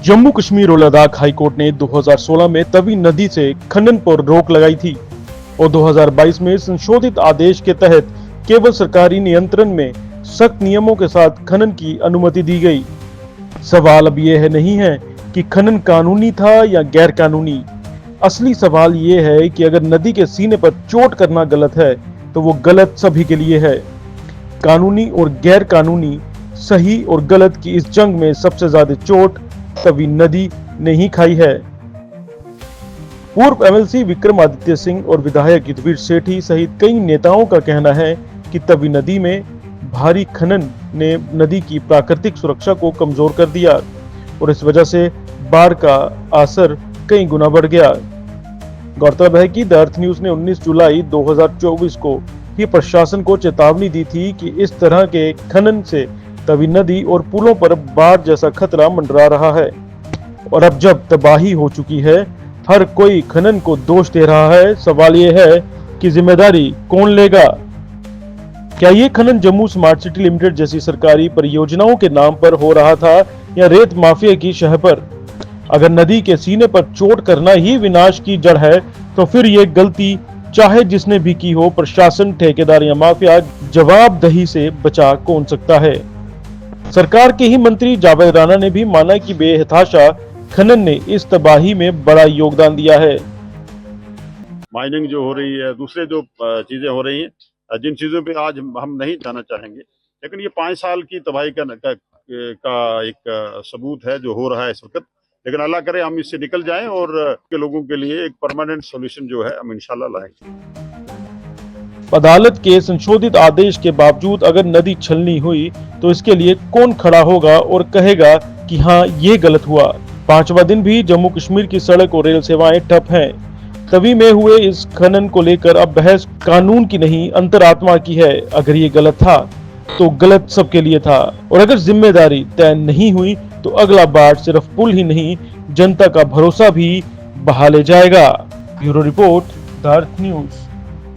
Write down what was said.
जम्मू कश्मीर और लद्दाख हाईकोर्ट ने 2016 में तवी नदी से खनन पर रोक लगाई थी और 2022 में संशोधित आदेश के तहत केवल सरकारी नियंत्रण में सख्त नियमों के साथ खनन की अनुमति दी गई। सवाल अब यह नहीं है कि खनन कानूनी था या गैर कानूनी। असली सवाल ये है कि अगर नदी के सीने पर चोट करना गलत है तो वो गलत सभी के लिए है। कानूनी और गैर कानूनी, सही और गलत की इस जंग में सबसे ज्यादा चोट तवी नदी ने ही खाई है। पूर्व एमएलसी विक्रमादित्य सिंह और विधायक युद्धवीर सेठी सहित कई नेताओं का कहना है कि तवी नदी में भारी खनन ने नदी की प्राकृतिक सुरक्षा को कमजोर कर दिया और इस वजह से बाढ़ का असर कई गुना बढ़ गया। गौरतलब है कि द अर्थ न्यूज ने 19 जुलाई 2024 को ही प्रशासन को चेतावनी दी थी कि इस तरह के खनन से तवी नदी और पुलों पर बाढ़ जैसा खतरा मंडरा रहा है। और अब जब तबाही हो चुकी है, हर कोई खनन को दोष दे रहा है। सवाल यह है कि जिम्मेदारी कौन लेगा? क्या ये खनन जम्मू स्मार्ट सिटी लिमिटेड जैसी सरकारी परियोजनाओं के नाम पर हो रहा था या रेत माफिया की शह पर? अगर नदी के सीने पर चोट करना ही विनाश की जड़ है तो फिर ये गलती चाहे जिसने भी की हो, प्रशासन, ठेकेदार या माफिया, जवाबदेही से बचा कौन सकता है? सरकार के ही मंत्री जावेद राणा ने भी माना कि बेहताशा खनन ने इस तबाही में बड़ा योगदान दिया है। माइनिंग जो हो रही है, दूसरे जो चीजें हो रही हैं, जिन चीजों पे आज हम नहीं जाना चाहेंगे, लेकिन ये 5 साल की तबाही का एक सबूत है जो हो रहा है इस वक्त। लेकिन अल्लाह करे हम इससे निकल जाएं और के लोगों के लिए एक परमानेंट सॉल्यूशन जो है हम इंशाल्लाह लाएंगे। अदालत के संशोधित आदेश के बावजूद अगर नदी छलनी हुई तो इसके लिए कौन खड़ा होगा और कहेगा कि हाँ ये गलत हुआ? 5वां दिन भी जम्मू कश्मीर की सड़क और रेल सेवाएं ठप हैं। तवी में हुए इस खनन को लेकर अब बहस कानून की नहीं, अंतरात्मा की है। अगर ये गलत था तो गलत सबके लिए था और अगर जिम्मेदारी तय नहीं हुई तो अगला बाढ़ सिर्फ पुल ही नहीं, जनता का भरोसा भी बहा ले जाएगा। Bureau report, the earth news.